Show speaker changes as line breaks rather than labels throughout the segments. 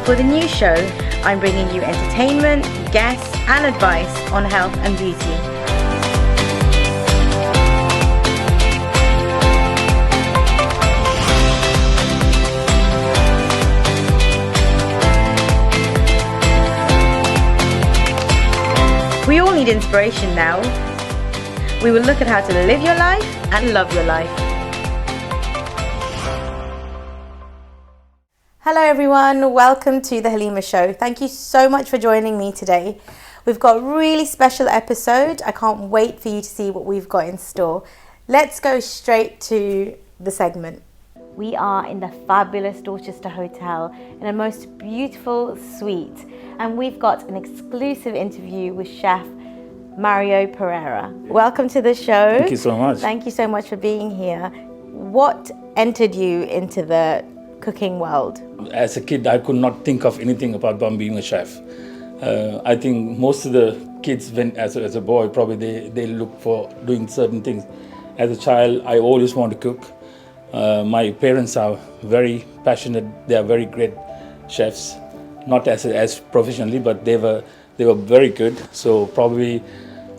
For the new show, I'm bringing you entertainment, guests and advice on health and beauty. We all need inspiration now. We will look at how to live your life and love your life. Hello everyone, welcome to the Halimah Show. Thank you so much for joining me today. We've got a really special episode. I can't wait for you to see what we've got in store. Let's go straight to the segment. We are in the fabulous Dorchester Hotel in a most beautiful suite, and we've got an exclusive interview with Chef Mario Perera. Welcome to the show.
Thank you so much.
Thank you so much for being here. What entered you into the cooking world?
As a kid, I could not think of anything about being a chef. I think most of the kids, when as a boy, probably they look for doing certain things. As a child, I always want to cook. My parents are very passionate. They are very great chefs, not as professionally, but they were very good. So probably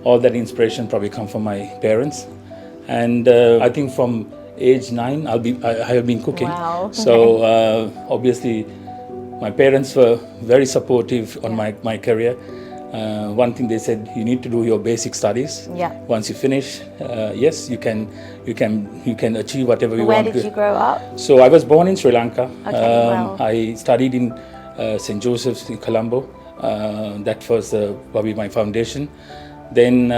all that inspiration probably come from my parents. And I think from age 9, I have been cooking.
Wow.
So obviously, my parents were very supportive on my career. One thing they said, you need to do your basic studies.
Yeah.
Once you finish, yes, you can achieve whatever you want.
Where did you grow up?
So I was born in Sri Lanka.
Okay, wow.
I studied in St. Joseph's in Colombo. That was probably my foundation. Then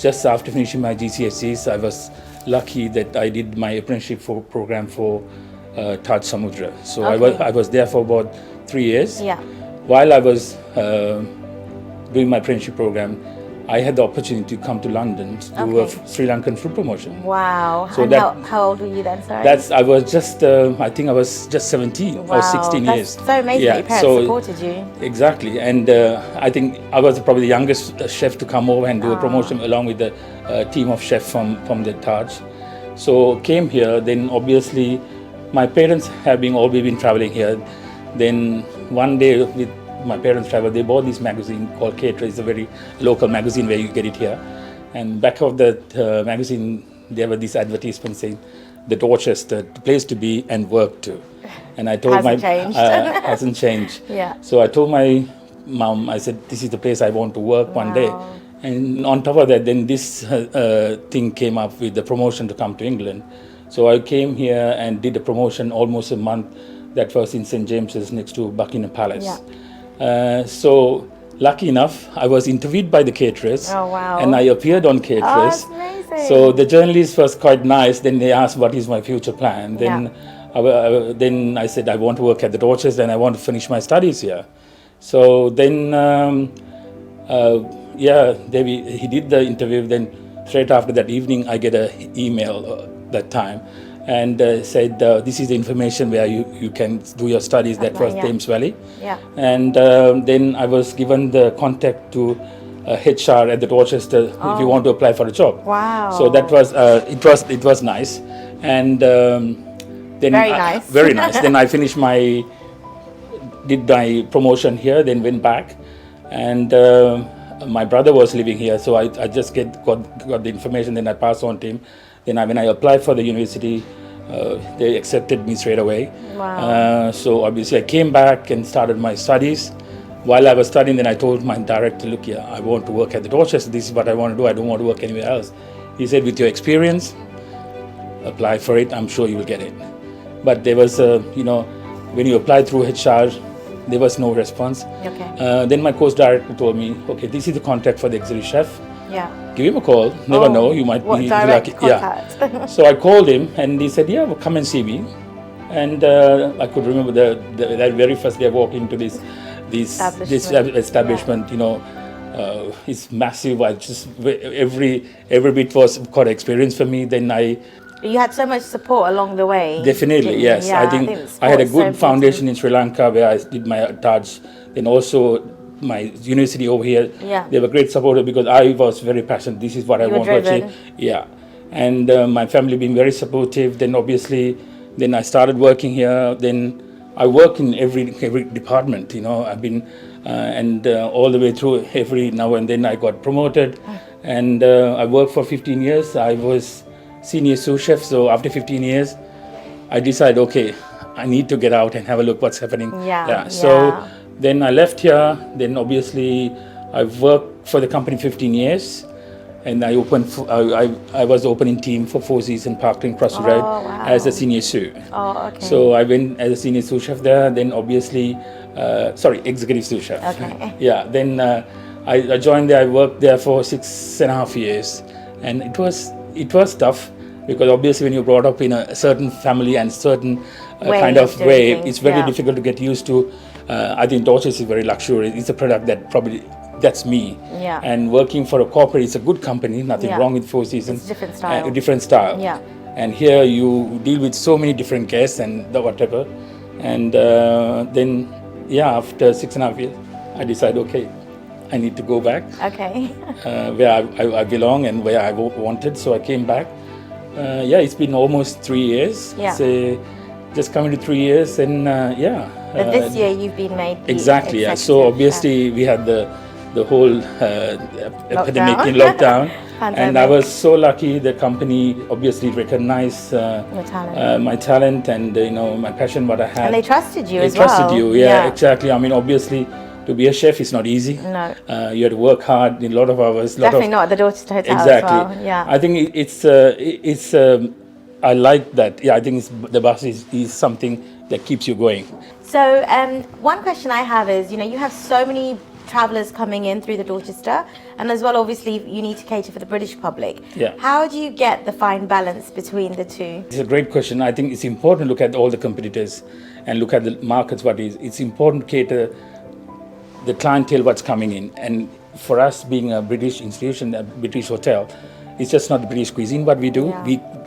just after finishing my GCSEs, I was lucky that I did my apprenticeship program for Taj Samudra. So
Okay.
I was there for about 3 years.
Yeah.
While I was doing my apprenticeship program, I had the opportunity to come to London to do a Sri Lankan food promotion.
Wow.
So
and how old were you then, sorry?
I was just, I think I was just 17 or 16
That's
years.
so amazing that your parents supported you.
Exactly. And I think I was probably the youngest chef to come over and do a promotion along with the team of chefs from the Taj. So came here, then obviously my parents have always been traveling here. Then one day with my parents traveled, they bought this magazine called Caterer. It's a very local magazine where you get it here. And back of that magazine, there were these advertisements saying, the Dorchester, the place to be and work to. And I told hasn't changed.
Yeah.
So I told my mom, I said, this is the place I want to work one day. And on top of that, then this thing came up with the promotion to come to England. So I came here and did a promotion almost a month. That was in St. James's next to Buckingham Palace.
Yeah.
So lucky enough, I was interviewed by the caterers.
Oh, wow.
And I appeared on Caterers.
Oh, that's amazing.
So the journalist was quite nice. Then they asked, what is my future plan? Then, then I said, I want to work at the Dorchester and I want to finish my studies here. So then, he did the interview. Then straight after that evening, I get an email that time. And said, this is the information where you can do your studies. That was Thames Valley.
Yeah.
And then I was given the contact to HR at the Dorchester if you want to apply for a job.
Wow.
So that was, it was nice. And then
very nice.
Very nice. Then I finished did my promotion here, then went back. And my brother was living here, so I just got the information, then I passed on to him. Then when I applied for the university, they accepted me straight away.
Wow.
So obviously I came back and started my studies. While I was studying, then I told my director, look here, I want to work at the Dorchester. This is what I want to do. I don't want to work anywhere else. He said, with your experience, apply for it. I'm sure you will get it. But there was, when you apply through HR, there was no response.
Okay.
Then my course director told me, okay, this is the contact for the executive chef.
Yeah.
Give him a call. Never know. You might be lucky.
Contact.
Yeah. So I called him and he said, yeah, well, come and see me. And I could remember that very first day I walked into this establishment. It's massive. I just every bit was quite an experience for me. Then
you had so much support along the way.
Definitely, yes.
Yeah,
I think I had a good foundation in Sri Lanka where I did my Taj. Then also my university over here, they were great supporters because I was very passionate. This is what I want to achieve. Yeah. And my family being very supportive. Then obviously, then I started working here. Then I work in every department. I've been and all the way through every now and then I got promoted, and I worked for 15 years. I was senior sous chef. So after 15 years, I decided, okay, I need to get out and have a look what's happening. So then I left here. Then obviously I've worked for the company 15 years. And I was opening team for Four Seasons Parkland Cross Road as a senior sous. So I went as a senior sous chef there. Then obviously, executive sous chef. Then I joined there. I worked there for 6.5 years, and it was tough because obviously when you're brought up in a certain family and certain kind of way, it's very difficult to get used to. I think Dorchester is very luxurious. It's a product that probably. That's me. And working for a corporate, it's a good company, nothing wrong with Four Seasons.
It's a
different style. And here you deal with so many different guests and whatever. And then, after 6.5 years, I decided, okay, I need to go back. Where I belong and where I wanted. So I came back. It's been almost 3 years. So just coming to 3 years and
But this year you've been made
exactly. So obviously we had the whole epidemic in lockdown. And I was so lucky the company obviously recognized my talent and my passion, what I had.
And they trusted you as
well. They trusted you, exactly. I mean, obviously to be a chef is not easy.
No.
You have to work hard in a lot of hours.
Definitely not at the Dorchester Hotel
exactly.
as well.
I think it's I like that. I think the bus is something that keeps you going.
So one question I have is, you have so many travellers coming in through the Dorchester, and as well obviously you need to cater for the British public. How do you get the fine balance between the two?
It's a great question. I think it's important to look at all the competitors and look at the markets. It's important to cater the clientele what's coming in, and for us being a British institution, a British hotel, it's just not the British cuisine what we do.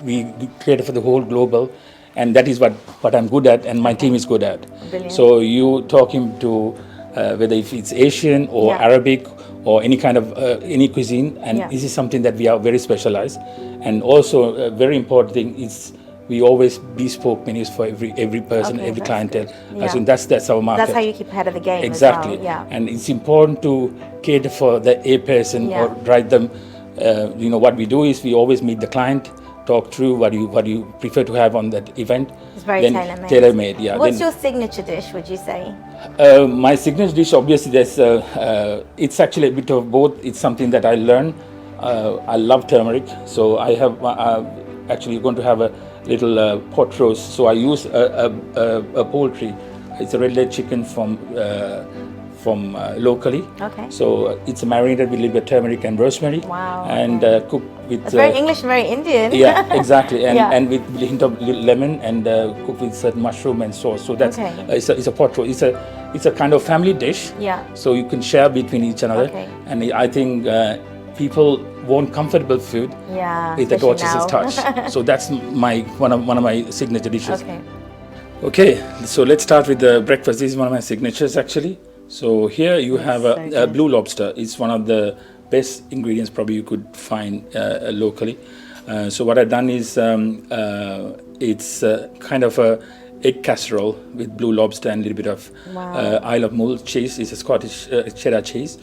We cater for the whole global, and that is what I'm good at and my team is good at.
Brilliant.
So you talking to whether if it's Asian or Arabic or any kind of any cuisine, and this is something that we are very specialized. And also a very important thing is we always bespoke menus for every person, every clientele. I think that's our market.
That's how you keep ahead of the game.
Exactly.
As well.
And it's important to cater for the A person or drive them. What we do is we always meet the client, talk through what you prefer to have on that event.
It's very
tailor-made.
What's your signature dish, would you say?
My signature dish, obviously, it's actually a bit of both. It's something that I learned. I love turmeric, so I have actually going to have a little pot roast. So I use a poultry. It's a red leg chicken from locally. So it's marinated with a little bit of turmeric and rosemary. And cooked with...
It's very English and very Indian.
Exactly. And with a hint of lemon and cooked with certain mushroom and sauce. So that's it's a pot roast. It's a kind of family dish. So you can share between each other. And I think people want comfortable food with the Dorchester's touch. So that's one of my signature dishes. Okay, so let's start with the breakfast. This is one of my signatures actually. So here you have a blue lobster. It's one of the best ingredients probably you could find locally. So what I've done is it's kind of a egg casserole with blue lobster and a little bit of Isle of Mull cheese. It's a Scottish cheddar cheese.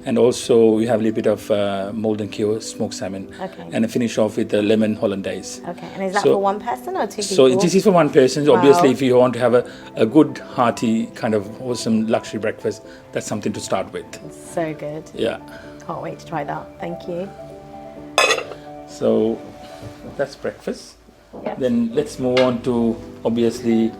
And also we have a little bit of Mold and Cure smoked salmon. And a finish off with the lemon hollandaise.
And is that for one person or two people?
So this is for one person. Obviously, if you want to have a good, hearty, kind of awesome luxury breakfast, that's something to start with.
So good. Can't wait to try that. Thank you.
So that's breakfast. Then let's move on to, obviously,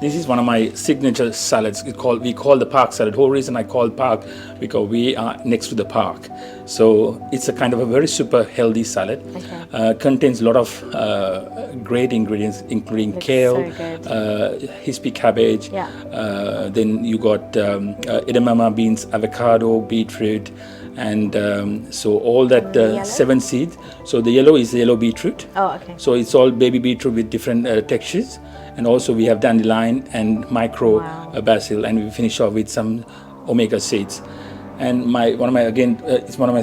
this is one of my signature salads. We call the park salad. The whole reason I call park because we are next to the park. So it's a kind of a very super healthy salad. Contains a lot of great ingredients, including kale, hispy cabbage. Then you got edamame beans, avocado, beetroot, and so all that 7 seeds. So the yellow is yellow beetroot. So it's all baby beetroot with different textures. And also we have dandelion and micro basil, and we finish off with some omega seeds. And it's one of my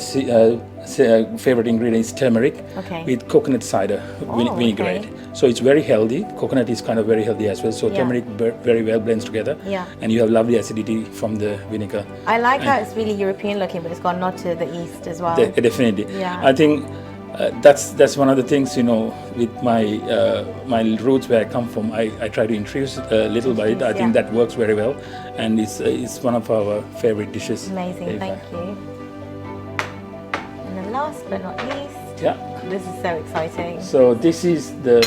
favorite ingredient is turmeric with coconut cider vinaigrette. So it's very healthy. Coconut is kind of very healthy as well. So turmeric very well blends together. And you have lovely acidity from the vinegar.
I like how it's really European looking, but it's got a nod to the east as well.
Definitely. I think that's one of the things, with my roots where I come from. I try to introduce a little by it. I think that works very well, and it's one of our favorite dishes.
Amazing, thank you. And then last but not least, this is so exciting.
So this is the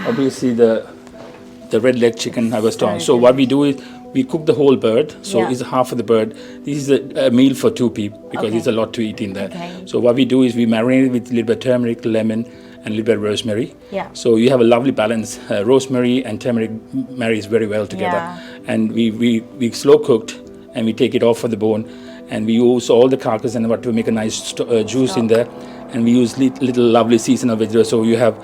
obviously the red leg chicken I was talking. So what we do is we cook the whole bird, so it's half of the bird. This is a meal for 2 people because it's a lot to eat in there. So what we do is we marinate it with a little bit of turmeric, lemon, and a little bit of rosemary. So you have a lovely balance. Rosemary and turmeric marries very well together. And we slow cooked, and we take it off of the bone, and we use all the carcass and what to make a nice juice in there. And we use little lovely seasonal vegetables. So you have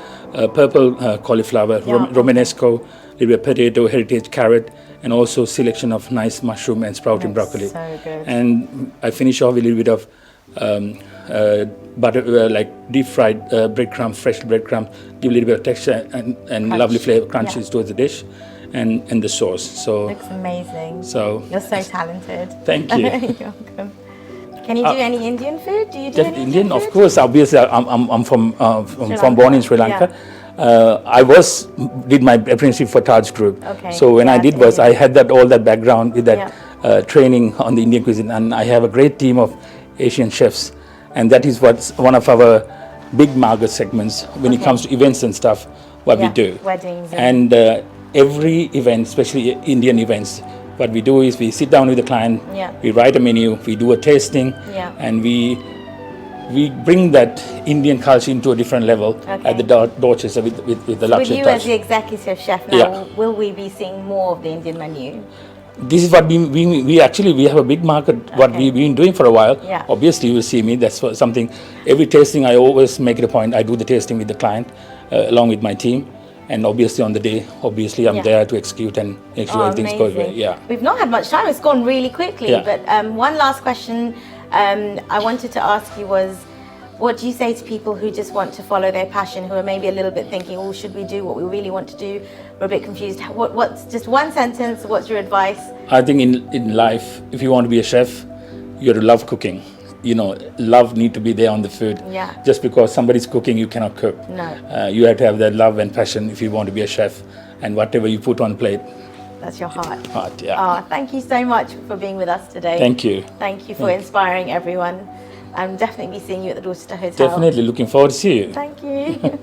purple cauliflower, romanesco, little bit of potato, heritage carrot, and also selection of nice mushroom and sprouting broccoli.
So good.
And I finish off with a little bit of butter, like deep fried breadcrumbs, fresh breadcrumbs, give a little bit of texture and lovely flavor, crunches towards the dish, and the sauce. So
looks amazing.
So
you're so talented.
Thank you.
You're welcome. Can you do any Indian food? Do you do any
Indian?
food?
Of course. Obviously, I'm from born in Sri Lanka. I did my apprenticeship for Taj Group. So when I did I had all that background with that training on the Indian cuisine, and I have a great team of Asian chefs, and that is what's one of our big market segments when it comes to events and stuff. What we do,
weddings,
and every event, especially Indian events. What we do is we sit down with the client, we write a menu, we do a tasting, and we bring that Indian culture into a different level at the Dorchester with the luxury
touch. With you as the executive chef now, will we be seeing more of the Indian menu?
This is what we actually have a big market. What we've been doing for a while. Obviously, you will see me. That's something. Every tasting, I always make it a point. I do the tasting with the client along with my team. And obviously on the day, I'm there to execute and make sure everything goes well.
We've not had much time. It's gone really quickly. But one last question I wanted to ask you was, what do you say to people who just want to follow their passion, who are maybe a little bit thinking, oh, should we do what we really want to do? We're a bit confused. What's just one sentence? What's your advice?
I think in life, if you want to be a chef, you have to love cooking. Love need to be there on the food. Just because somebody's cooking, you cannot cook.
No.
You have to have that love and passion if you want to be a chef, and whatever you put on plate.
That's your heart.
Thank
you so much for being with us today.
Thank you.
Thank you for inspiring everyone. I'm definitely be seeing you at the Dorchester Hotel.
Definitely looking forward to see you.
Thank you.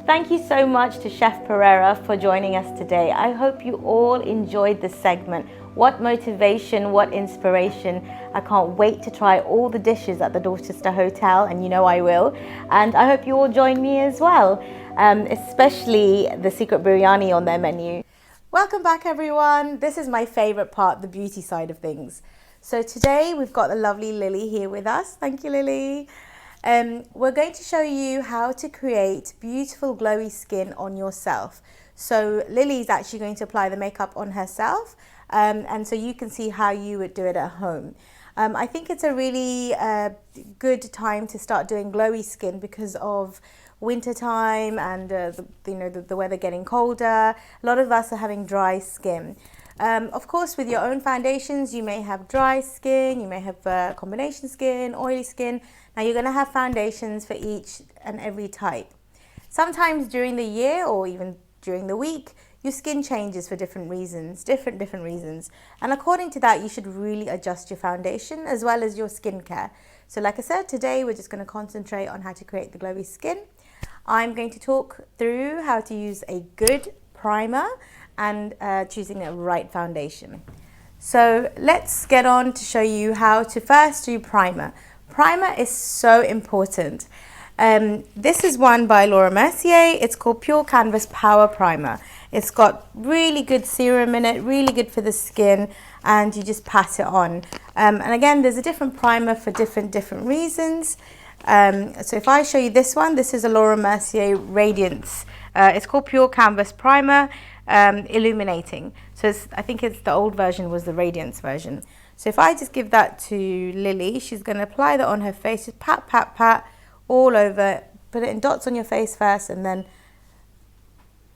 Thank you so much to Chef Perera for joining us today. I hope you all enjoyed this segment. What motivation, what inspiration. I can't wait to try all the dishes at the Dorchester Hotel, and you know I will. And I hope you all join me as well, especially the secret biryani on their menu. Welcome back, everyone. This is my favorite part, the beauty side of things. So today we've got the lovely Lily here with us. Thank you, Lily. We're going to show you how to create beautiful glowy skin on yourself. So Lily's actually going to apply the makeup on herself, and so you can see how you would do it at home. I think it's a really good time to start doing glowy skin because of winter time and the weather getting colder. A lot of us are having dry skin. Of course, with your own foundations, you may have dry skin, you may have combination skin, oily skin. Now you're going to have foundations for each and every type. Sometimes during the year or even during the week, your skin changes for different reasons, different reasons. And according to that, you should really adjust your foundation as well as your skincare. So like I said, today we're just going to concentrate on how to create the glowy skin. I'm going to talk through how to use a good primer and choosing the right foundation. So let's get on to show you how to first do primer. Primer is so important. This is one by Laura Mercier. It's called Pure Canvas Power Primer. It's got really good serum in it, really good for the skin, and you just pat it on. And again, there's a different primer for different reasons. So if I show you this one, this is a Laura Mercier Radiance. It's called Pure Canvas Primer. illuminating. So I think it's the old version was the radiance version. So if I just give that to Lily, she's going to apply that on her face. Just pat, pat, pat all over. Put it in dots on your face first and then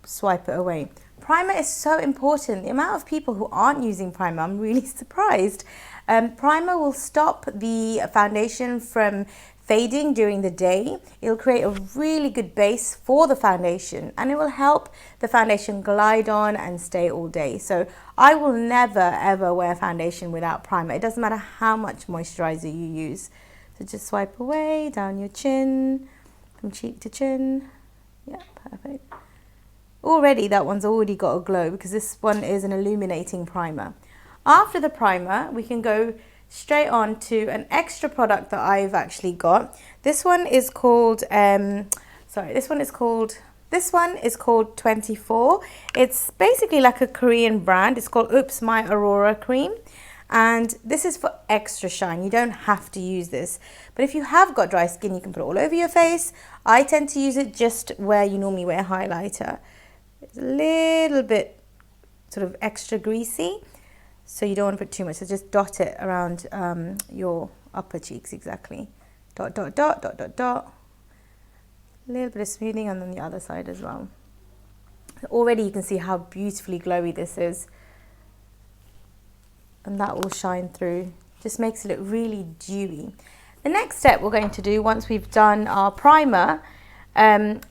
swipe it away. Primer is so important. The amount of people who aren't using primer, I'm really surprised. Primer will stop the foundation from fading during the day. It'll create a really good base for the foundation and it will help the foundation glide on and stay all day. So I will never ever wear foundation without primer. It doesn't matter how much moisturizer you use. So just swipe away down your chin, from cheek to chin. Yeah, perfect. Already that one's already got a glow because this one is an illuminating primer. After the primer, we can go straight on to an extra product that I've actually got. This one is called 24. It's basically like a Korean brand. It's called Oops My Aurora Cream. And this is for extra shine. You don't have to use this. But if you have got dry skin, you can put it all over your face. I tend to use it just where you normally wear highlighter. It's a little bit sort of extra greasy. So you don't want to put too much, so just dot it around your upper cheeks, exactly. Dot, dot, dot, dot, dot, dot. A little bit of smoothing and then the other side as well. Already you can see how beautifully glowy this is. And that will shine through. Just makes it look really dewy. The next step we're going to do once we've done our primer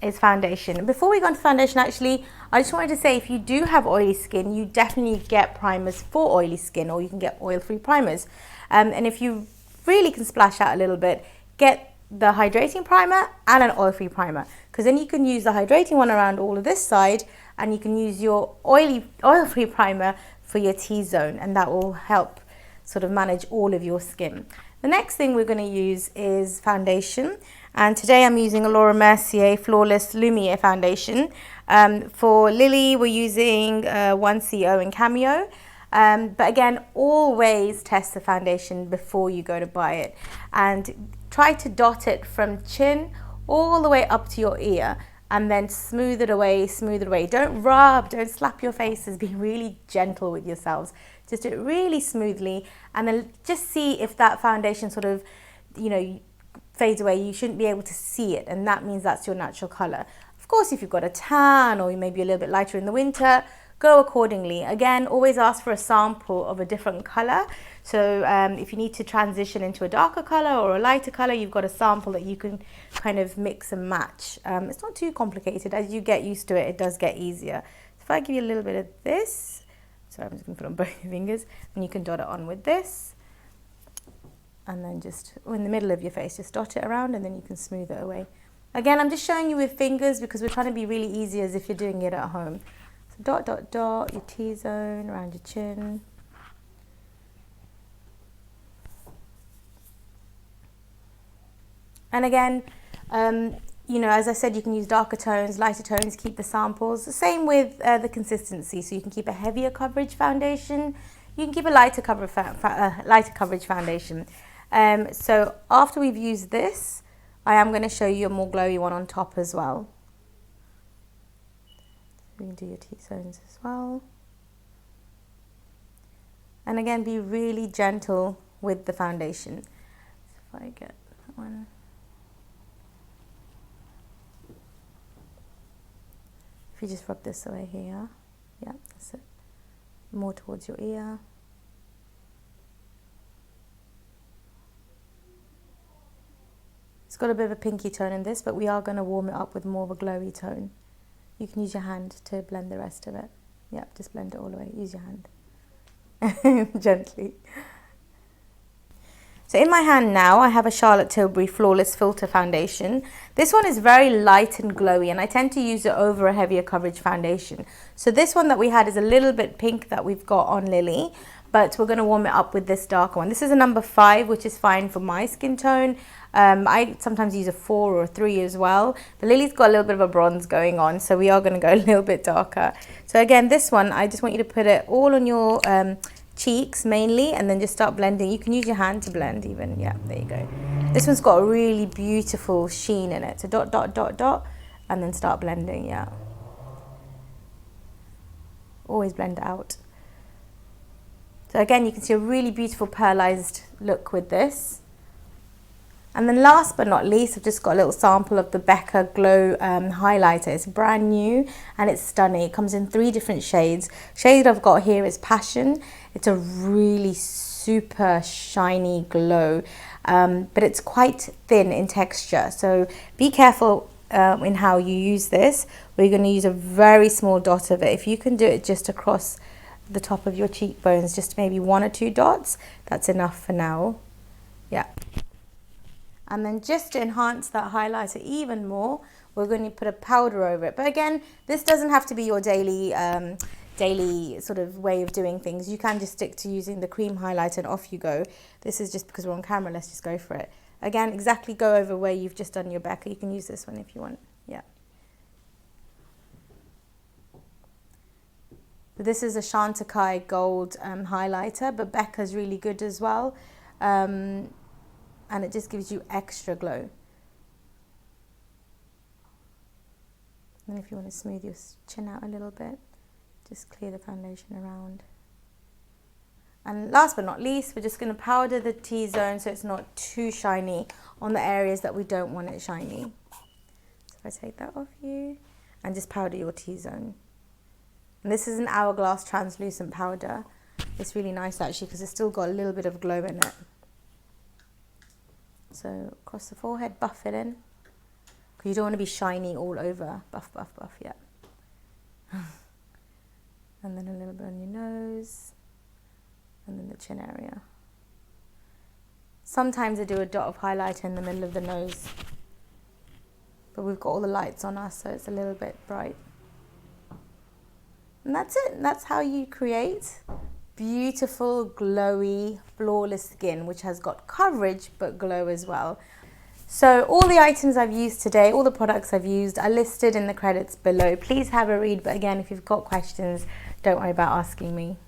is foundation. Before we go into foundation, actually, I just wanted to say if you do have oily skin, you definitely get primers for oily skin, or you can get oil-free primers. And if you really can splash out a little bit, get the hydrating primer and an oil-free primer, because then you can use the hydrating one around all of this side and you can use your oil-free primer for your T-zone, and that will help sort of manage all of your skin. The next thing we're going to use is foundation, and today I'm using a Laura Mercier Flawless Lumiere foundation. For Lily, we're using 1CO in Cameo. But again, always test the foundation before you go to buy it, and try to dot it from chin all the way up to your ear, and then smooth it away, smooth it away. Don't rub, don't slap your faces, be really gentle with yourselves. Just do it really smoothly, and then just see if that foundation sort of, fades away. You shouldn't be able to see it, and that means that's your natural color. Of course, if you've got a tan or you may be a little bit lighter in the winter, go accordingly. Again, always ask for a sample of a different color. So if you need to transition into a darker color or a lighter color, you've got a sample that you can kind of mix and match. It's not too complicated. As you get used to it, it does get easier. So if I give you a little bit of this, sorry, I'm just going to put it on both your fingers, and you can dot it on with this. And then just in the middle of your face, just dot it around, and then you can smooth it away. Again, I'm just showing you with fingers because we're trying to be really easy as if you're doing it at home. So dot, dot, dot, your T-zone around your chin. And again, as I said, you can use darker tones, lighter tones, keep the samples. The same with the consistency. So you can keep a heavier coverage foundation. You can keep a lighter coverage foundation. So after we've used this, I am going to show you a more glowy one on top as well. So you can do your T-zones as well. And again, be really gentle with the foundation. So if I get that one. If you just rub this away here. Yeah, that's it. More towards your ear. It's got a bit of a pinky tone in this, but we are going to warm it up with more of a glowy tone. You can use your hand to blend the rest of it. Yep, just blend it all away. Use your hand. Gently. So in my hand now, I have a Charlotte Tilbury Flawless Filter Foundation. This one is very light and glowy, and I tend to use it over a heavier coverage foundation. So this one that we had is a little bit pink that we've got on Lily, but we're going to warm it up with this darker one. This is a number 5, which is fine for my skin tone. I sometimes use a 4 or a 3 as well. But Lily's got a little bit of a bronze going on, so we are going to go a little bit darker. So again, this one, I just want you to put it all on your cheeks mainly, and then just start blending. You can use your hand to blend even. Yeah, there you go. This one's got a really beautiful sheen in it. So dot, dot, dot, dot, and then start blending. Yeah. always blend it out. So again, you can see a really beautiful pearlized look with this. And then last but not least, I've just got a little sample of the Becca Glow highlighter. It's brand new and it's stunning. It comes in 3 different shades. Shade I've got here is Passion. It's a really super shiny glow, but it's quite thin in texture. So be careful in how you use this. We're going to use a very small dot of it. If you can do it just across the top of your cheekbones, just maybe 1 or 2 dots, that's enough for now. Yeah. And then just to enhance that highlighter even more, we're going to put a powder over it. But again, this doesn't have to be your daily sort of way of doing things. You can just stick to using the cream highlighter and off you go. This is just because we're on camera, let's just go for it. Again, exactly go over where you've just done your Becca. You can use this one if you want. Yeah. This is a Chantecaille Gold highlighter, but Becca's really good as well. And it just gives you extra glow. And if you want to smooth your chin out a little bit, just clear the foundation around. And last but not least, we're just going to powder the T-zone so it's not too shiny on the areas that we don't want it shiny. So if I take that off you and just powder your T-zone. And this is an Hourglass translucent powder. It's really nice actually because it's still got a little bit of glow in it. So across the forehead, buff it in. Because you don't want to be shiny all over. Buff, buff, buff, yeah. And then a little bit on your nose. And then the chin area. Sometimes I do a dot of highlighter in the middle of the nose. But we've got all the lights on us, so it's a little bit bright. And that's it. That's how you create beautiful, glowy, flawless skin, which has got coverage but glow as well. So all the items I've used today, all the products I've used are listed in the credits below. Please have a read, but again, if you've got questions, don't worry about asking me.